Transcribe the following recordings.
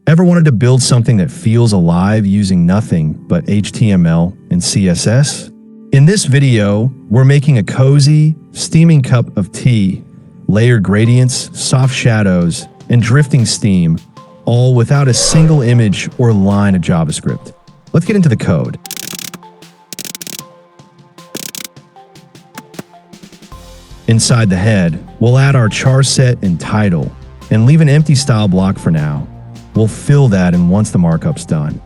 Ever wanted to build something that feels alive using nothing but HTML and CSS? In this video, we're making a cozy, steaming cup of tea, layered gradients, soft shadows, and drifting steam, all without a single image or line of JavaScript. Let's get into the code. Inside the head, we'll add our char set and title, and leave an empty style block for now. We'll fill that in once the markup's done.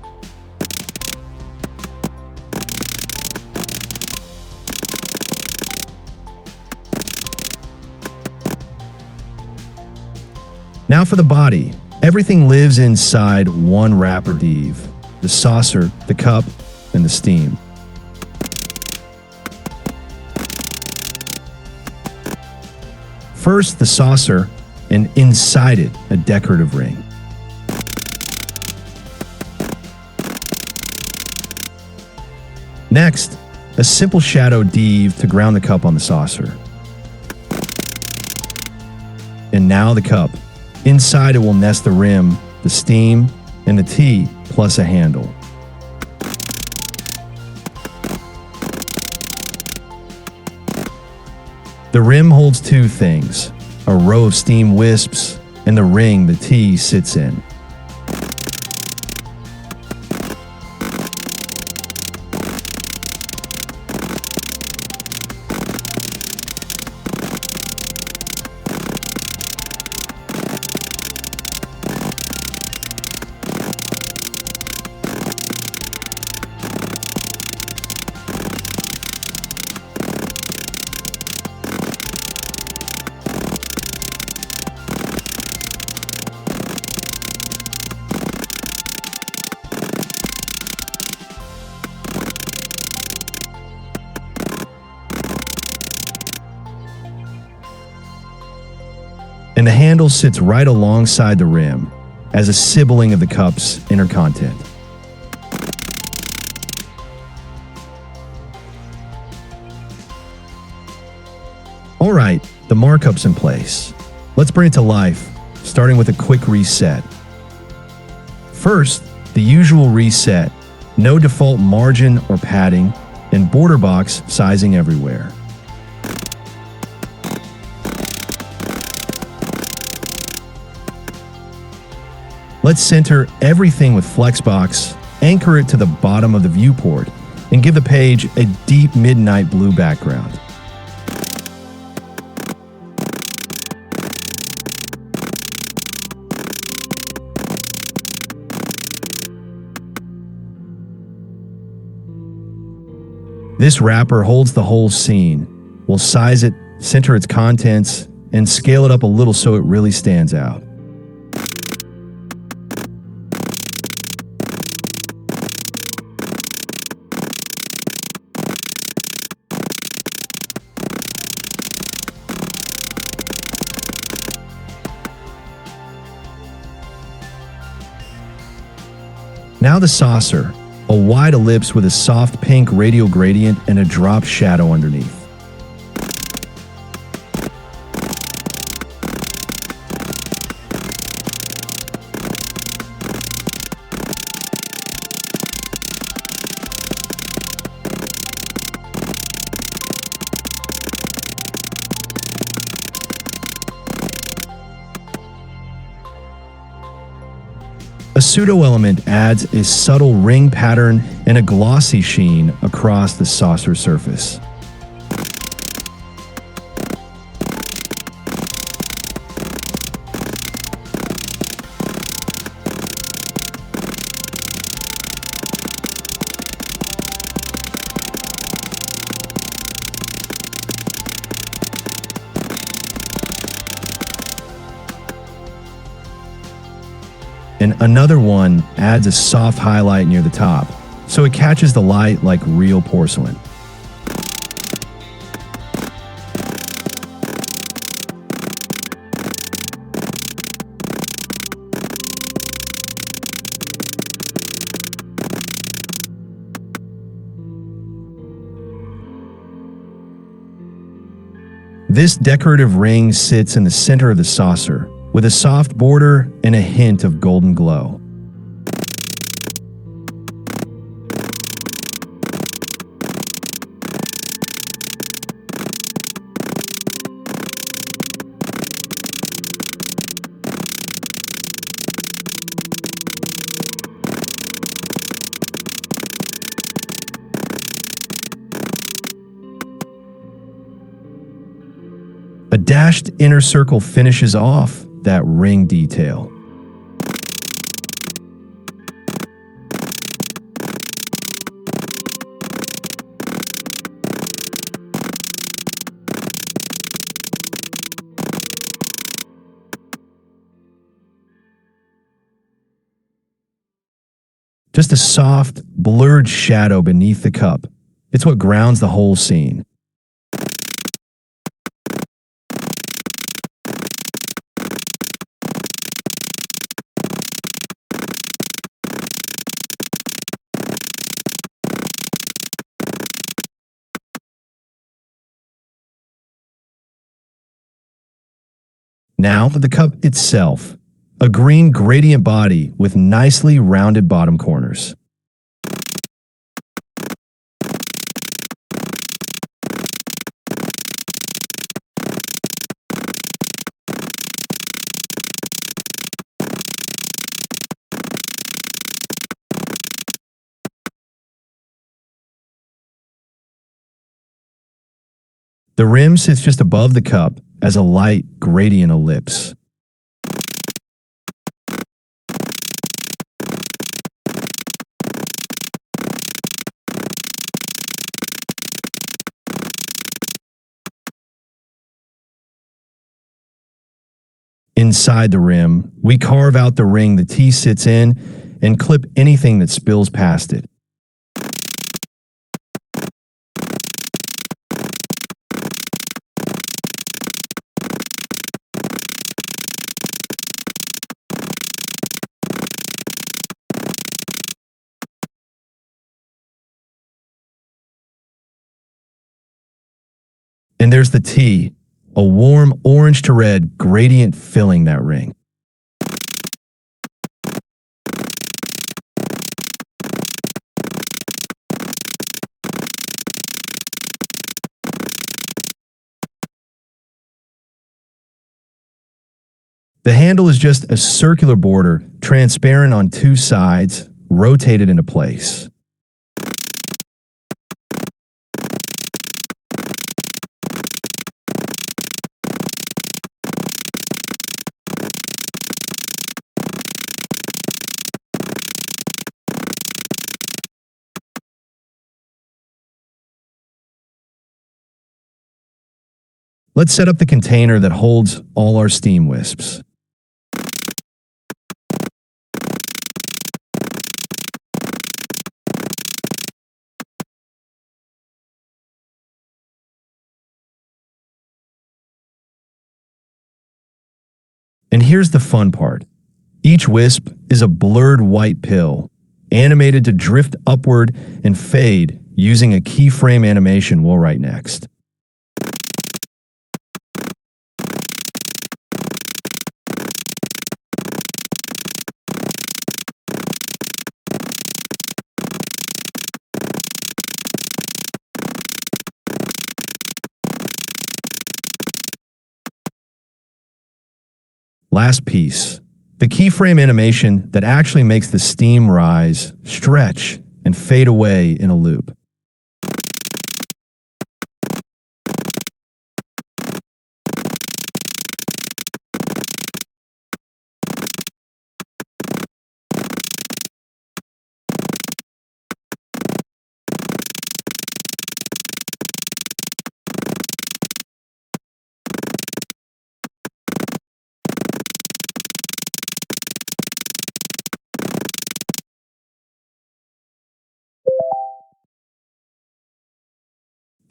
Now for the body. Everything lives inside one wrapper div: the saucer, the cup, and the steam. First, the saucer, and inside it, a decorative ring. Next, a simple shadow div to ground the cup on the saucer. And now the cup. Inside it will nest the rim, the steam, and the tea, plus a handle. The rim holds two things: a row of steam wisps and the ring the tea sits in. And the handle sits right alongside the rim as a sibling of the cup's inner content. Alright, the markup's in place. Let's bring it to life, starting with a quick reset. First, the usual reset: no default margin or padding, and border box sizing everywhere. Let's center everything with Flexbox, anchor it to the bottom of the viewport, and give the page a deep midnight blue background. This wrapper holds the whole scene. We'll size it, center its contents, and scale it up a little so it really stands out. Now the saucer, a wide ellipse with a soft pink radial gradient and a drop shadow underneath. A pseudo-element adds a subtle ring pattern and a glossy sheen across the saucer surface. And another one adds a soft highlight near the top, so it catches the light like real porcelain. This decorative ring sits in the center of the saucer, with a soft border and a hint of golden glow. A dashed inner circle finishes off that ring detail. Just a soft, blurred shadow beneath the cup. It's what grounds the whole scene. Now, the cup itself. A green gradient body with nicely rounded bottom corners. The rim sits just above the cup as a light gradient ellipse. Inside the rim, we carve out the ring the tea sits in and clip anything that spills past it. And there's the tea, a warm orange to red gradient filling that ring. The handle is just a circular border, transparent on two sides, rotated into place. Let's set up the container that holds all our steam wisps. And here's the fun part. Each wisp is a blurred white pill, animated to drift upward and fade using a keyframe animation we'll write next. Last piece, the keyframe animation that actually makes the steam rise, stretch, and fade away in a loop.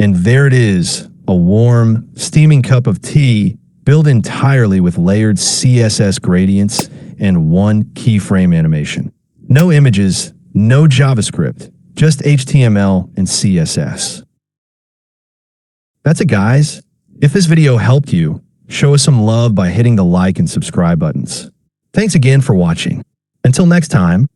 And there it is, a warm, steaming cup of tea built entirely with layered CSS gradients and one keyframe animation. No images, no JavaScript, just HTML and CSS. That's it, guys. If this video helped you, show us some love by hitting the like and subscribe buttons. Thanks again for watching. Until next time,